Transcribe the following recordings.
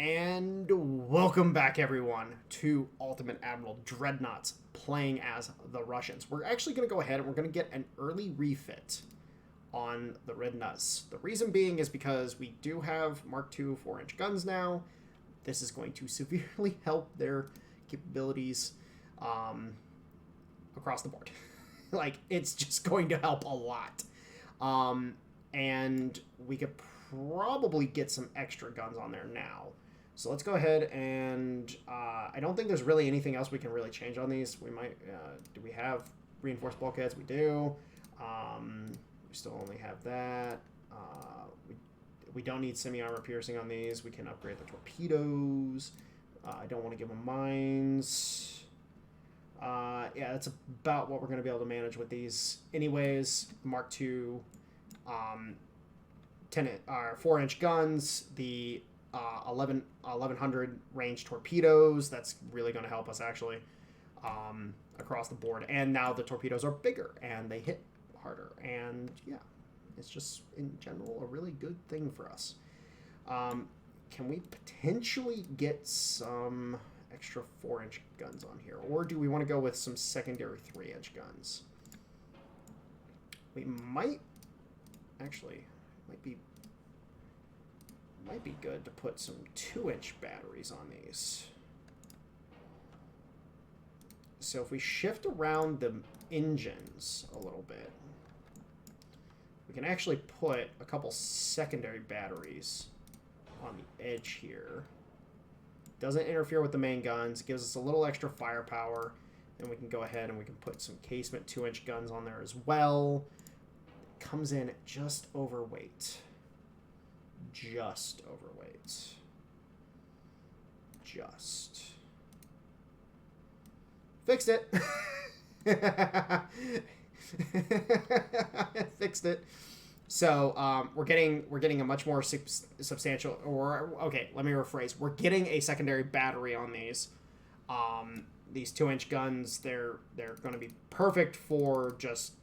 And welcome back, everyone, to Ultimate Admiral Dreadnoughts, playing as the Russians. We're actually going to go ahead and we're going to get an early refit on the Dreadnoughts. The reason being is because we do have Mark II 4-inch guns now. This is going to severely help their capabilities across the board. Like, it's just going to help a lot. And we could probably get some extra guns on there now. So let's go ahead and I don't think there's really anything else we can really change on these. We might do we have reinforced bulkheads? We do. We still only have that. We don't need semi-armor piercing on these. We can upgrade the torpedoes. I don't want to give them mines. Yeah, that's about what we're going to be able to manage with these. Anyways, Mark II 4-inch guns, the 1100 range torpedoes. That's really going to help us actually across the board. And now the torpedoes are bigger and they hit harder. And yeah, it's just in general a really good thing for us. Can we potentially get some extra 4-inch guns on here, or do we want to go with some secondary 3-inch guns? We might actually might be good to put some 2-inch batteries on these. So if we shift around the engines a little bit, we can actually put a couple secondary batteries on the edge here. Doesn't interfere with the main guns, gives us a little extra firepower, and we can go ahead and we can put some casement 2-inch guns on there as well. Comes in just overweight. Just overweight. Just. Fixed it. Fixed it. So we're getting a much more substantial, or okay, let me rephrase. We're getting a secondary battery on these. These 2-inch guns, they're going to be perfect for just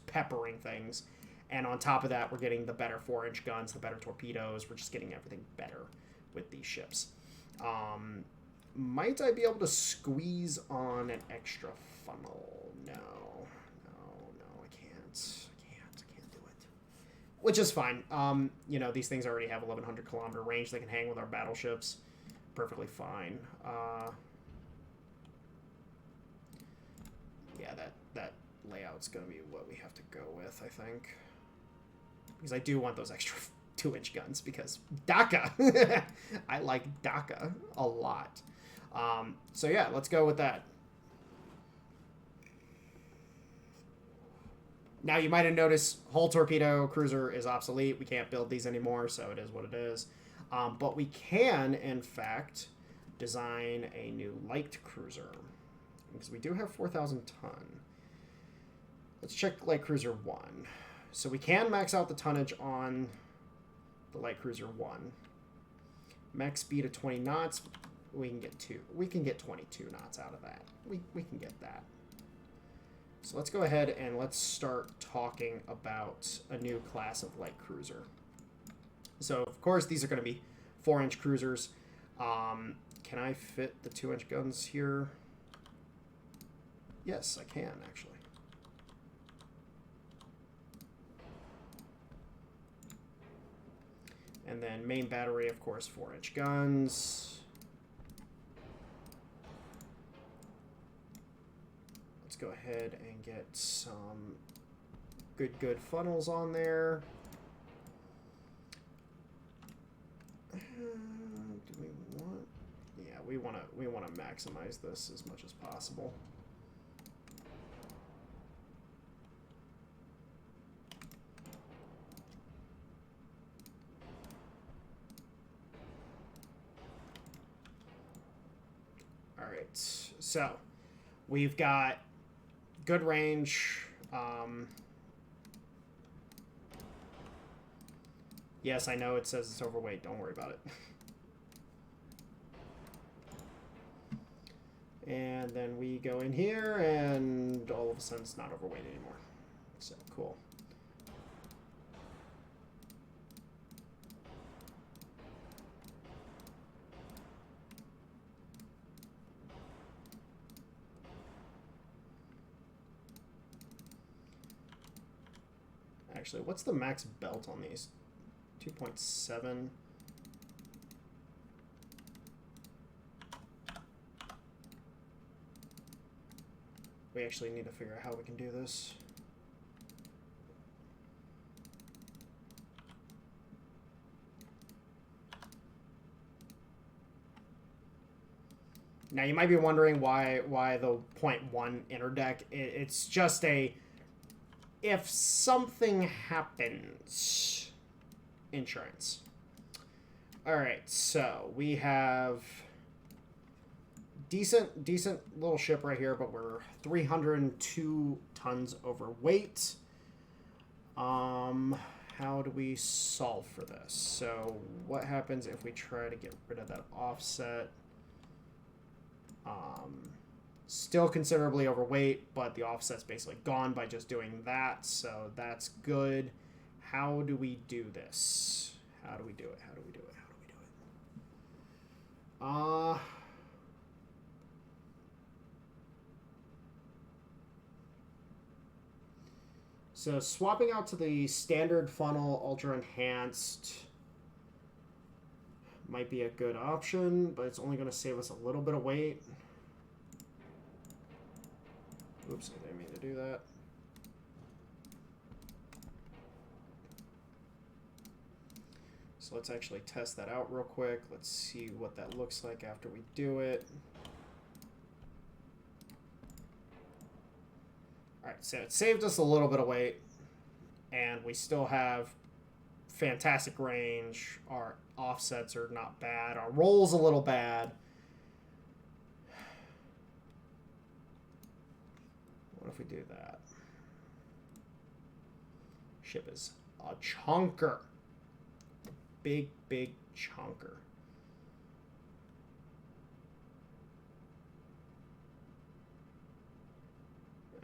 peppering things. And on top of that, we're getting the better 4-inch guns, the better torpedoes. We're just getting everything better with these ships. Might I be able to squeeze on an extra funnel? No, I can't. I can't do it. Which is fine. You know, these things already have 1,100 kilometer range. They can hang with our battleships. Perfectly fine. Yeah, that layout's going to be what we have to go with, I think. Because I do want those extra 2-inch guns, because DACA. I like DACA a lot. So yeah, let's go with that. Now you might have noticed hull torpedo cruiser is obsolete. We can't build these anymore, so it is what it is. But we can, in fact, design a new light cruiser, because we do have 4,000 ton. Let's check light cruiser 1. So we can max out the tonnage on the light cruiser 1. Max speed of 20 knots. We can get 22 knots out of that. We can get that. So let's go ahead and let's start talking about a new class of light cruiser. So of course these are going to be 4-inch cruisers. Can I fit the 2-inch guns here? Yes, I can actually. And then main battery, of course, 4-inch guns. Let's go ahead and get some good funnels on there. Do we want? Yeah, we want to maximize this as much as possible. Alright, so we've got good range. Yes, I know it says it's overweight. Don't worry about it. And then we go in here, and all of a sudden it's not overweight anymore. So, cool. Actually, what's the max belt on these? 2.7. We actually need to figure out how we can do this. Now, you might be wondering why the 0.1 interdeck. It's just a, if something happens, insurance. All right, so we have decent little ship right here, but we're 302 tons overweight. How do we solve for this? So what happens if we try to get rid of that offset? Still considerably overweight, but the offset's basically gone by just doing that, so that's good. How do we do this? How do we do it? How do we do it? How do we do it? So swapping out to the standard funnel ultra enhanced might be a good option, but it's only going to save us a little bit of weight. Oops, I didn't mean to do that. So let's actually test that out real quick. Let's see what that looks like after we do it. Alright, so it saved us a little bit of weight, and we still have fantastic range. Our offsets are not bad. Our roll's a little bad. What if we do that? Ship is a chunker. Big chunker.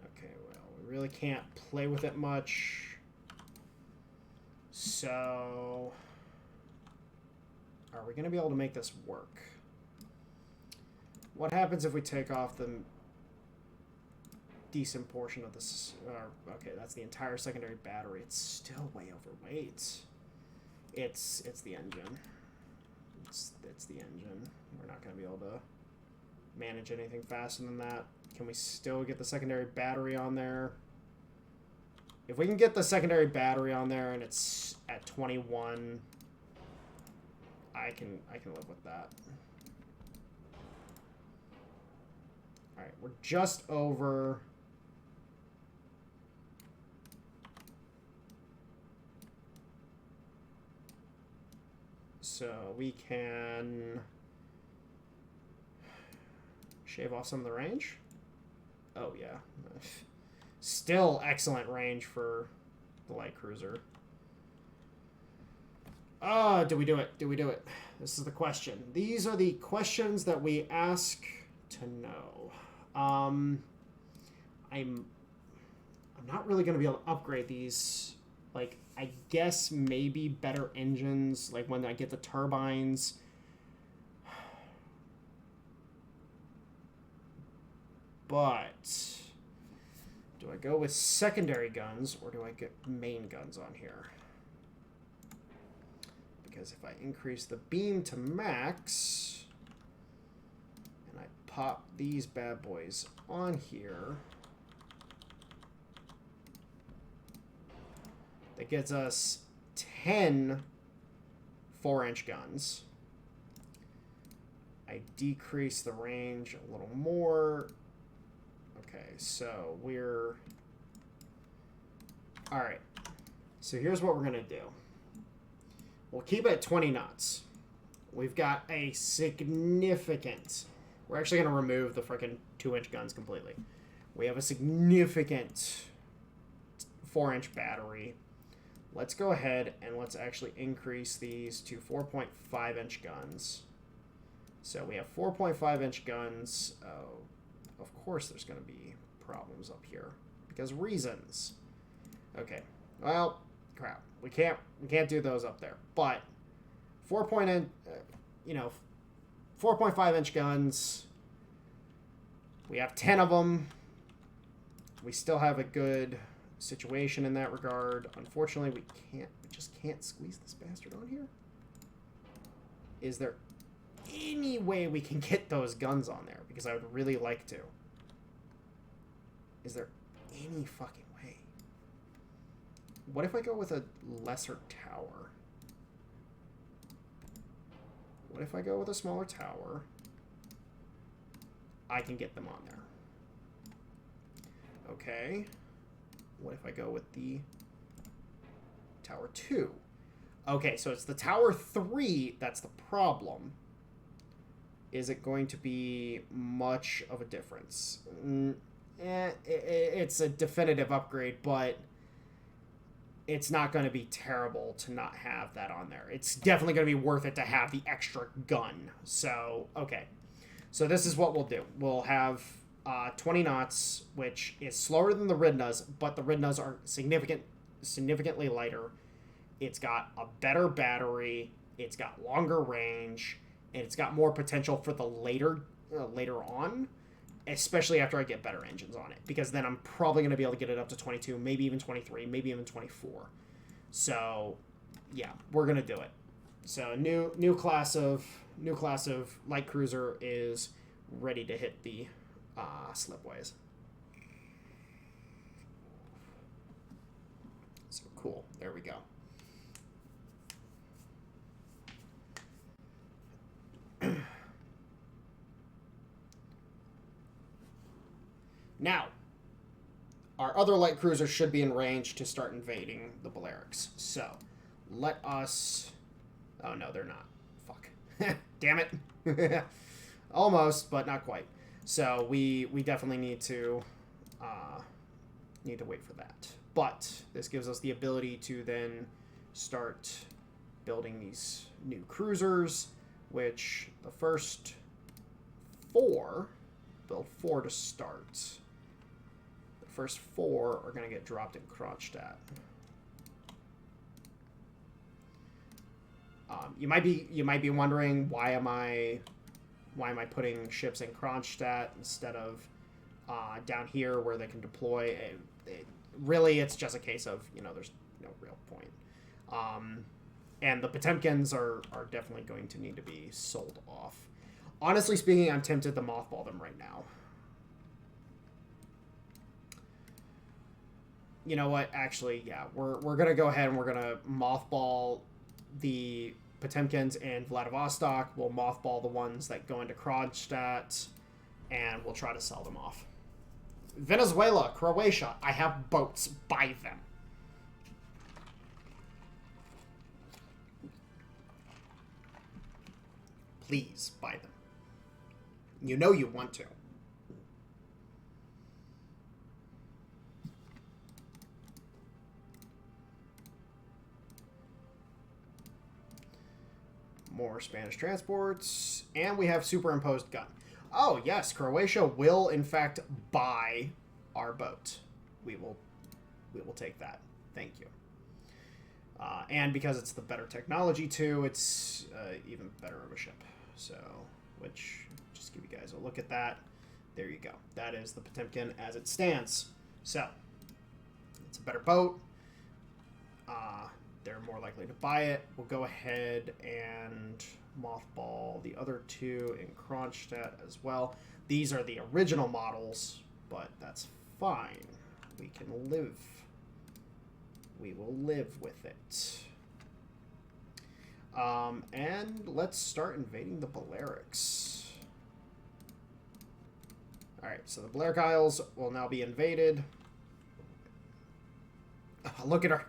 Okay, well, we really can't play with it much. So, are we going to be able to make this work? What happens if we take off the decent portion of this? Okay, that's the entire secondary battery. It's still way overweight. It's the engine. It's the engine. We're not going to be able to manage anything faster than that. Can we still get the secondary battery on there? If we can get the secondary battery on there and it's at 21, I can live with that. All right, we're just over. So we can shave off some of the range. Oh yeah. Still excellent range for the light cruiser. Do we do it? Do we do it? This is the question. These are the questions that we ask to know. I'm not really going to be able to upgrade these. Like, I guess maybe better engines, like when I get the turbines. But do I go with secondary guns or do I get main guns on here? Because if I increase the beam to max and I pop these bad boys on here, that gets us 10 4-inch guns. I decrease the range a little more. Okay, so we're... Alright, so here's what we're going to do. We'll keep it at 20 knots. We've got a significant... We're actually going to remove the frickin' 2-inch guns completely. We have a significant 4-inch battery. Let's go ahead and let's actually increase these to 4.5-inch guns. So we have 4.5-inch guns. Oh, of course there's going to be problems up here because reasons. Okay, well, crap. We can't do those up there. But 4.5-inch guns. We have 10 of them. We still have a good situation in that regard. Unfortunately, we just can't squeeze this bastard on here. Is there any way we can get those guns on there? Because I would really like to. Is there any fucking way? What if I go with a lesser tower? What if I go with a smaller tower? I can get them on there. Okay. What if I go with the tower 2? Okay, so it's the tower 3 that's the problem. Is it going to be much of a difference? It's a definitive upgrade, but it's not going to be terrible to not have that on there. It's definitely going to be worth it to have the extra gun. So, okay. So this is what we'll do. We'll have 20 knots, which is slower than the Dreadnoughts, but the Dreadnoughts are significantly lighter. It's got a better battery. It's got longer range, and it's got more potential for the later on, especially after I get better engines on it, because then I'm probably going to be able to get it up to 22, maybe even 23, maybe even 24. So, yeah, we're going to do it. So, new class of light cruiser is ready to hit the slipways. So cool. There we go. Now, our other light cruisers should be in range to start invading the Balearics. So, let us... Oh, no, they're not. Fuck. Damn it. Almost, but not quite. So, we definitely need to wait for that. But this gives us the ability to then start building these new cruisers, which the first 4... Build 4 to start. First 4 are going to get dropped in Kronstadt. You might be wondering, why am I putting ships in Kronstadt instead of down here where they can deploy? Really, it's just a case of, there's no real point. And the Potemkins are definitely going to need to be sold off. Honestly speaking, I'm tempted to mothball them right now. You know what? Actually, yeah. We're going to go ahead and we're going to mothball the Potemkins in Vladivostok. We'll mothball the ones that go into Kronstadt, and we'll try to sell them off. Venezuela, Croatia. I have boats. Buy them. Please, buy them. You know you want to. More Spanish transports. And we have superimposed gun. Oh, yes, Croatia will, in fact, buy our boat. We will take that. Thank you. And because it's the better technology, too, it's even better of a ship. So, which... Just give you guys a look at that. There you go. That is the Potemkin as it stands. So, it's a better boat. They're more likely to buy it. We'll go ahead and mothball the other 2 in Kronstadt as well. These are the original models, but that's fine. We can live. We will live with it. And let's start invading the Balearics. Alright, so the Balearic Isles will now be invaded. Look at our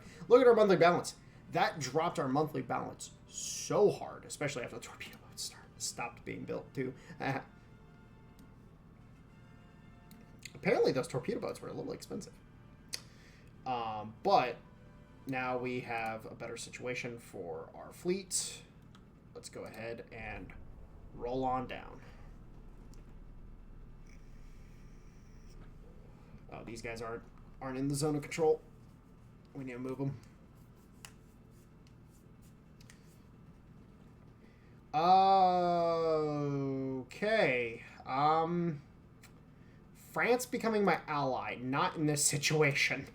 monthly balance. That dropped our monthly balance so hard, especially after the torpedo boats stopped being built too. Apparently those torpedo boats were a little expensive. But now we have a better situation for our fleet. Let's go ahead and roll on down. Oh, these guys aren't in the zone of control. We need to move them. Okay. France becoming my ally, not in this situation.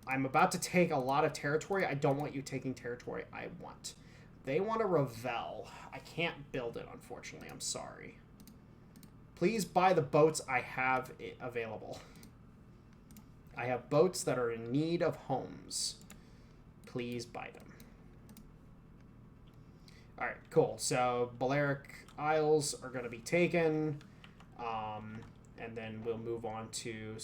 I'm about to take a lot of territory. I don't want you taking territory I want. They want to Revel. I can't build it, unfortunately. I'm sorry. Please buy the boats I have available. I have boats that are in need of homes. Please buy them. Alright, cool. So, Balearic Isles are going to be taken. And then we'll move on to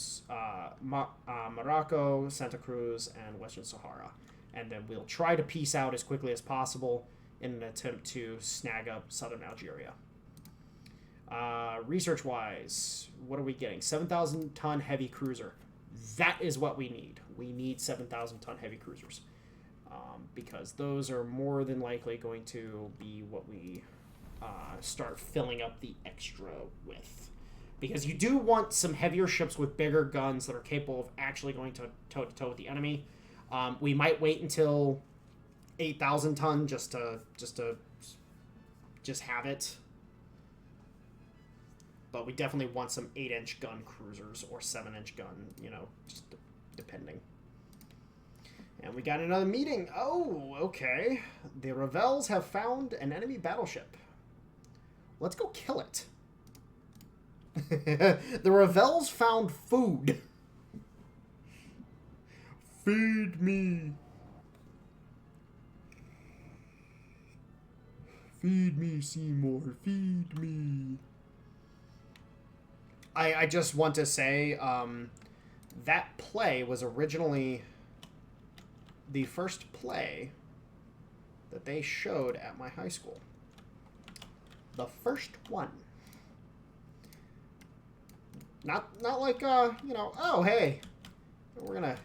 Morocco, Santa Cruz, and Western Sahara. And then we'll try to peace out as quickly as possible in an attempt to snag up southern Algeria. Research-wise, what are we getting? 7,000-ton heavy cruiser. That is what we need. We need 7,000-ton heavy cruisers. Because those are more than likely going to be what we start filling up the extra with. Because you do want some heavier ships with bigger guns that are capable of actually going toe-to-toe with the enemy. We might wait until 8,000 ton just to have it. But we definitely want some 8-inch gun cruisers or 7-inch gun, you know, just depending. And we got another meeting. Oh, okay. The Revels have found an enemy battleship. Let's go kill it. The Revels found food. Feed me. Feed me, Seymour. Feed me. I just want to say that play was originally the first play that they showed at my high school. The first one. Not like you know, oh hey, we're gonna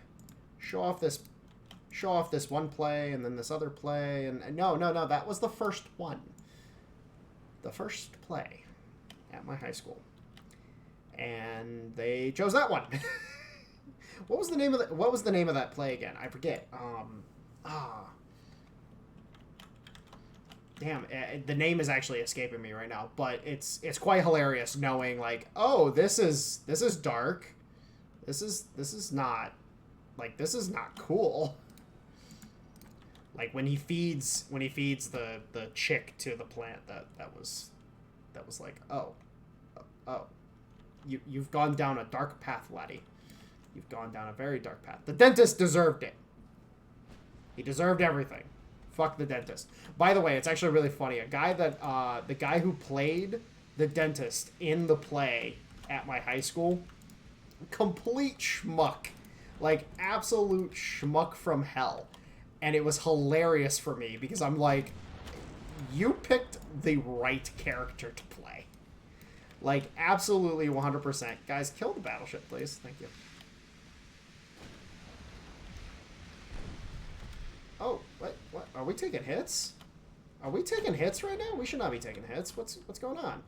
show off this one play and then this other play, and no, that was the first one. The first play at my high school. And they chose that one. What was the name of that play again? I forget. Damn, the name is actually escaping me right now, but it's quite hilarious knowing like, oh, this is dark. This is not cool. Like when he feeds the chick to the plant, that was like, oh. You've gone down a dark path, laddie. You've gone down a very dark path. The dentist deserved it. He deserved everything. Fuck the dentist. By the way, it's actually really funny. The guy who played the dentist in the play at my high school, complete schmuck. Like, absolute schmuck from hell. And it was hilarious for me because I'm like, you picked the right character to play. Like, absolutely 100%. Guys, kill the battleship, please. Thank you. Oh, what? Are we taking hits? Are we taking hits right now? We should not be taking hits. What's going on?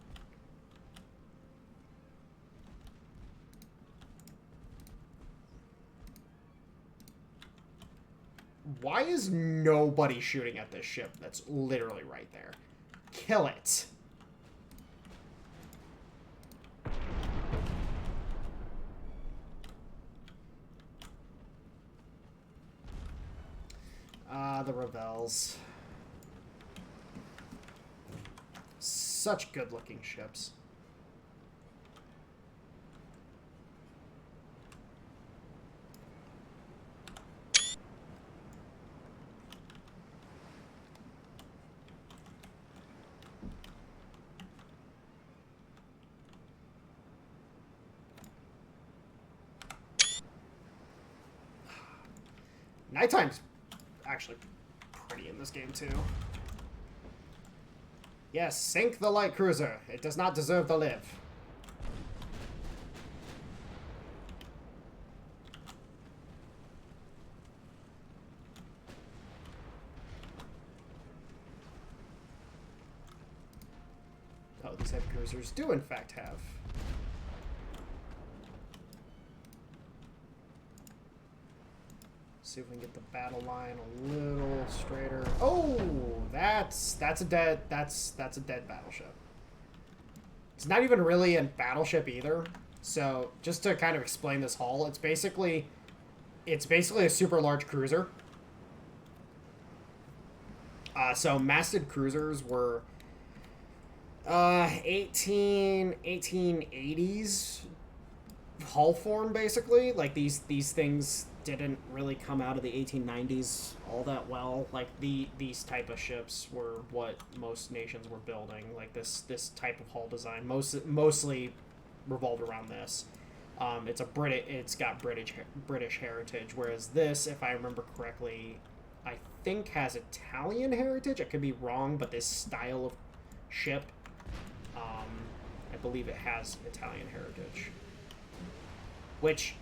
Why is nobody shooting at this ship that's literally right there? Kill it. The Revels. Such good-looking ships. Nighttime's actually pretty in this game, too. Yes, sink the light cruiser. It does not deserve to live. Oh, these heavy cruisers do, in fact, have... See if we can get the battle line a little straighter. Oh, that's a dead battleship. It's not even really a battleship either. So just to kind of explain this hull, it's basically it's basically a super large cruiser. So masted cruisers were 1880s hull form, basically. Like these things didn't really come out of the 1890s all that well. Like these type of ships were what most nations were building. Like this type of hull design mostly revolved around this. It's got British heritage, whereas this, if I remember correctly, I think has Italian heritage. I could be wrong, but this style of ship, I believe it has Italian heritage. Which,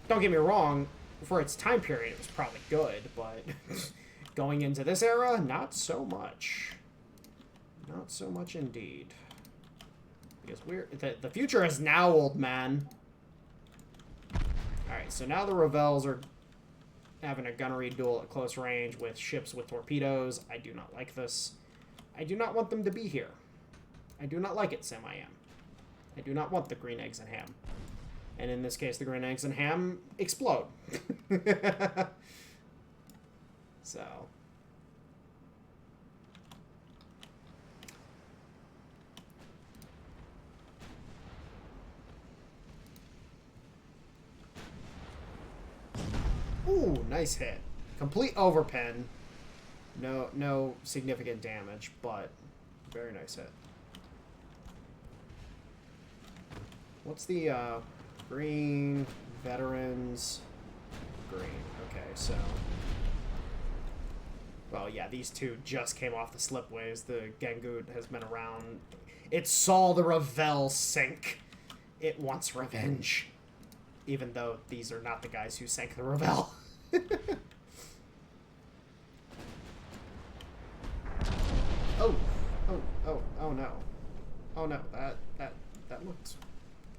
don't get me wrong, for its time period, it was probably good, but going into this era, not so much. Not so much indeed. Because the future is now, old man. Alright, so now the Revels are having a gunnery duel at close range with ships with torpedoes. I do not like this. I do not want them to be here. I do not like it, Sim-I-Am. I do not want the green eggs and ham. And in this case, the green eggs and ham explode. So. Ooh, nice hit. Complete overpen. No significant damage, but very nice hit. What's the green veterans? Green. Okay, so. Well, yeah, these two just came off the slipways. The Gangut has been around. It saw the Revel sink. It wants revenge. Even though these are not the guys who sank the Revel. Oh no. Oh no, that looked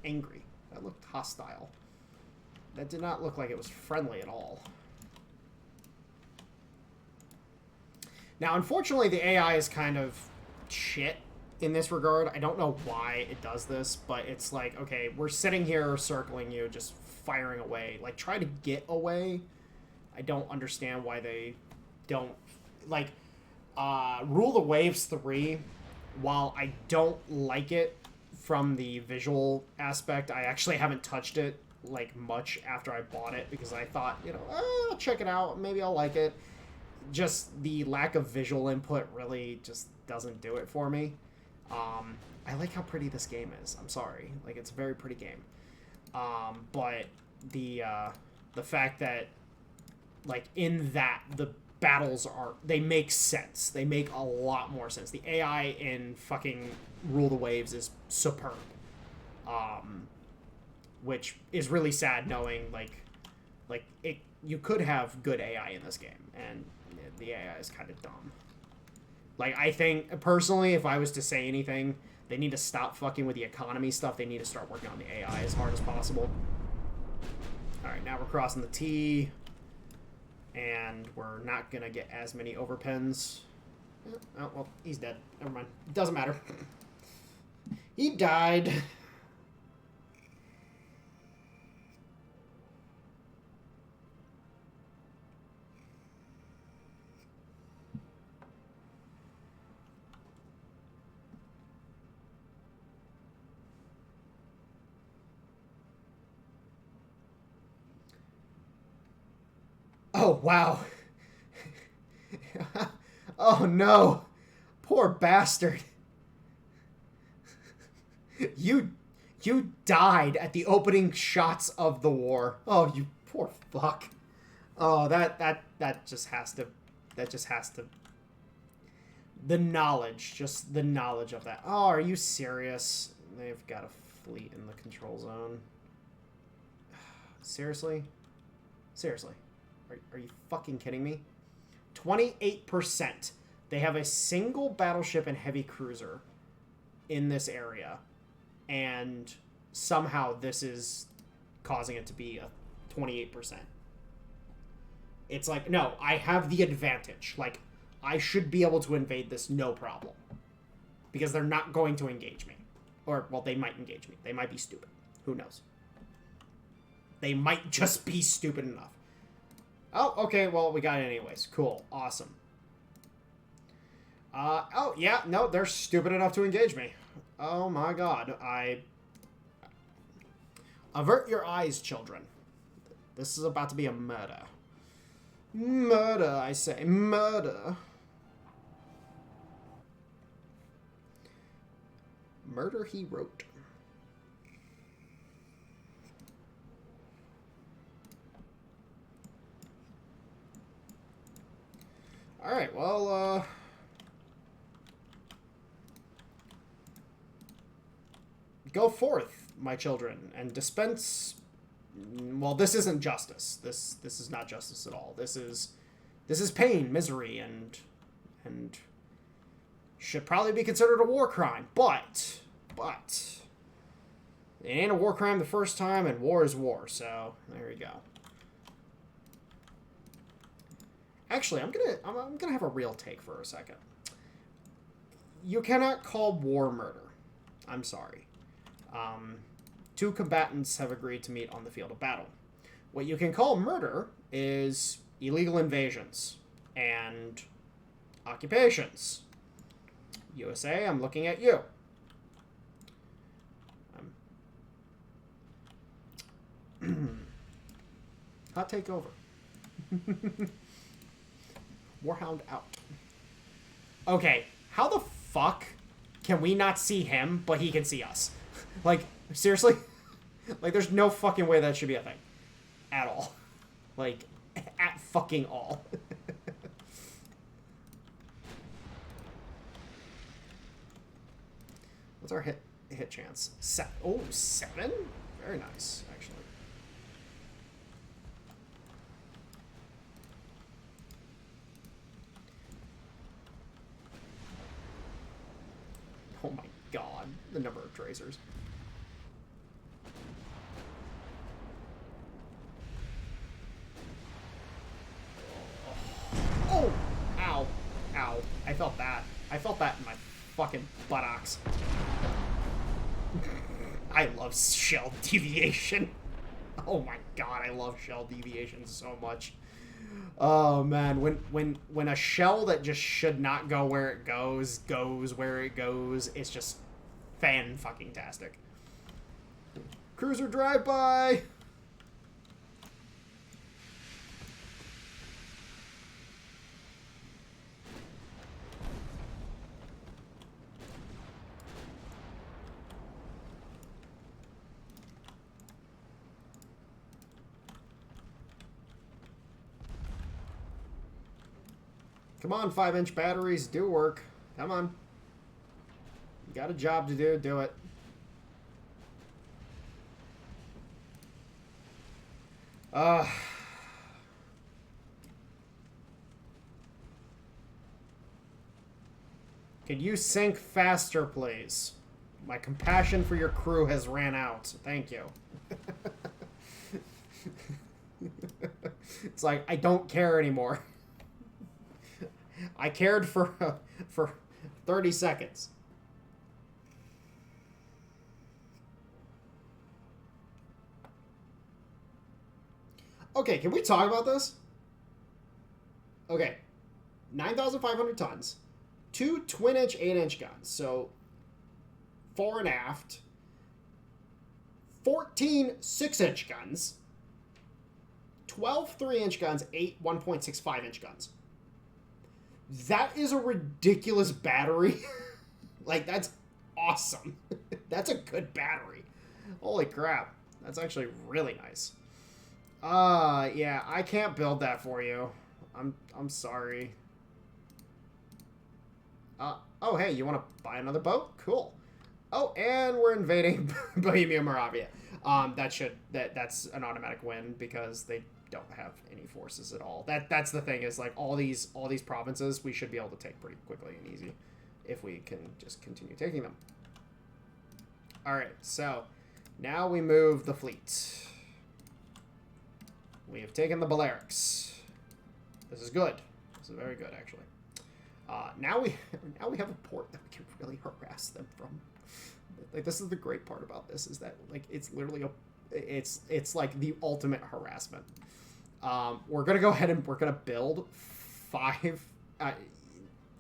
angry. That looked hostile. That did not look like it was friendly at all. Now, unfortunately, the AI is kind of shit in this regard. I don't know why it does this, but it's like, okay, we're sitting here circling you, just firing away. Like, try to get away. I don't understand why they don't... Like, Rule the Waves 3, while I don't like it from the visual aspect, I actually haven't touched it, like, much after I bought it, because I thought, you know, I'll check it out, maybe I'll like it. Just the lack of visual input really just doesn't do it for me. I like how pretty this game is. I'm sorry. Like, it's a very pretty game. But the fact that, like, in that, the battles they make sense. They make a lot more sense. The AI in fucking Rule the Waves is superb. Which is really sad knowing, you could have good AI in this game, and the AI is kind of dumb. Like, I think, personally, if I was to say anything, they need to stop fucking with the economy stuff. They need to start working on the AI as hard as possible. Alright, now we're crossing the T, and we're not going to get as many overpens. Oh, well, he's dead. Never mind. Doesn't matter. He died. Oh, wow. Oh, no. Poor bastard. You died at the opening shots of the war. Oh, you poor fuck. Oh, that just has to... The knowledge. Just the knowledge of that. Oh, are you serious? They've got a fleet in the control zone. Seriously? Seriously. Are you fucking kidding me? 28%. They have a single battleship and heavy cruiser in this area. And somehow this is causing it to be a 28%. It's like, no, I have the advantage. Like, I should be able to invade this no problem. Because they're not going to engage me. Or, well, they might engage me. They might be stupid. Who knows? They might just be stupid enough. Oh, okay, well, we got it anyways. Cool. Awesome. Oh, yeah, no, they're stupid enough to engage me. Oh my god, Avert your eyes, children. This is about to be a murder. Murder, I say. Murder. Murder, he wrote. Alright, well, go forth, my children, and dispense... Well, this isn't justice. This is not justice at all. This is pain, misery, and should probably be considered a war crime. But it ain't a war crime the first time, and war is war. So there you go. Actually, I'm gonna have a real take for a second. You cannot call war murder. I'm sorry. Two combatants have agreed to meet on the field of battle. What you can call murder is illegal invasions and occupations. USA, I'm looking at you. Hot take over. Warhound out. Okay, how the fuck can we not see him, but he can see us? Like, seriously? Like, there's no fucking way that should be a thing. At all. Like, at fucking all. What's our hit chance? Oh, 7? Very nice, actually. Oh my god, the number of tracers. Oh! Ow. Ow. I felt that. I felt that in my fucking buttocks. I love shell deviation. Oh my god, I love shell deviation so much. Oh man, when a shell that just should not go where it goes where it goes, it's just fan-fucking-tastic. Cruiser drive-by! Come on, 5-inch batteries, do work. Come on. You got a job to do, do it. Could you sink faster, please? My compassion for your crew has ran out. Thank you. It's like, I don't care anymore. I cared for 30 seconds. Okay, can we talk about this? Okay, 9,500 tons, 2 twin-inch, 8-inch guns, so fore and aft, 14 6-inch guns, 12 3-inch guns, 8 1.65-inch guns. That is a ridiculous battery. Like, that's awesome. That's a good battery. Holy crap. That's actually really nice. Yeah, I can't build that for you. I'm sorry. Oh, hey, you want to buy another boat? Cool. Oh, and we're invading Bohemia Moravia. That's an automatic win because they don't have any forces at all. That's the thing, is like all these provinces we should be able to take pretty quickly and easy if we can just continue taking them. All right, so now we move the fleet. We have taken the Balearics. This is good. This is very good, actually. Now we have a port that we can really harass them from. Like, this is the great part about this, is that like it's literally It's like the ultimate harassment. We're gonna go ahead and we're gonna build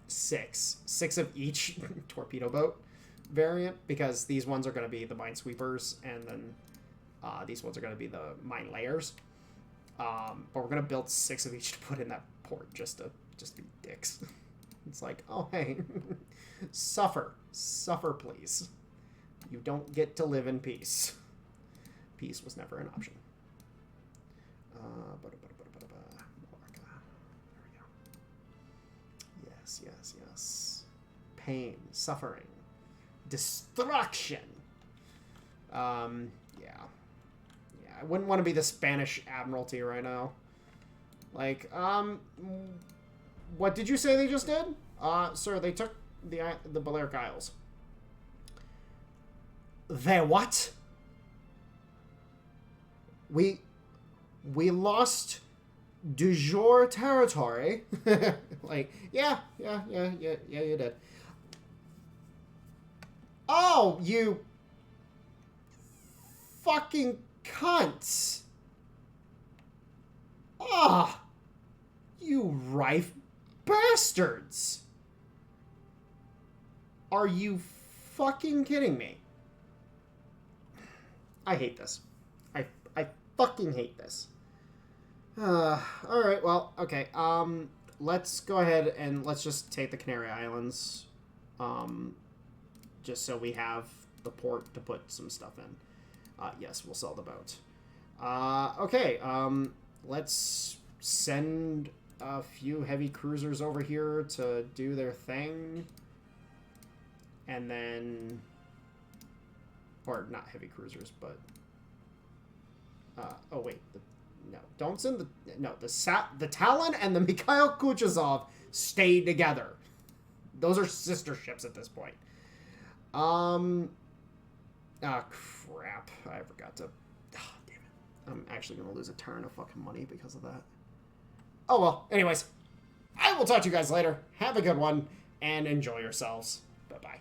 six of each torpedo boat variant, because these ones are gonna be the minesweepers, and then these ones are gonna be the mine layers. But we're gonna build 6 of each to put in that port just to be dicks. It's like, oh hey, suffer, please. You don't get to live in peace. Peace was never an option. There we go. Yes. Pain, suffering, destruction. Yeah. I wouldn't want to be the Spanish Admiralty right now. Like, what did you say they just did? Sir, they took the Balearic Isles. They what? We lost du jour territory. Like, yeah, you did. Oh, you fucking cunts. Ah, you rife bastards. Are you fucking kidding me? I hate this. I fucking hate this. Alright, well, okay. Let's go ahead and let's just take the Canary Islands. Just so we have the port to put some stuff in. Yes, we'll sell the boat. Okay, let's send a few heavy cruisers over here to do their thing. And then... Or not heavy cruisers, but... oh, wait. No, don't send the... No, the Talon and the Mikhail Kuchazov stay together. Those are sister ships at this point. Oh, crap. I forgot to... Oh, damn it. I'm actually going to lose a turn of fucking money because of that. Oh, well. Anyways, I will talk to you guys later. Have a good one, and enjoy yourselves. Bye-bye.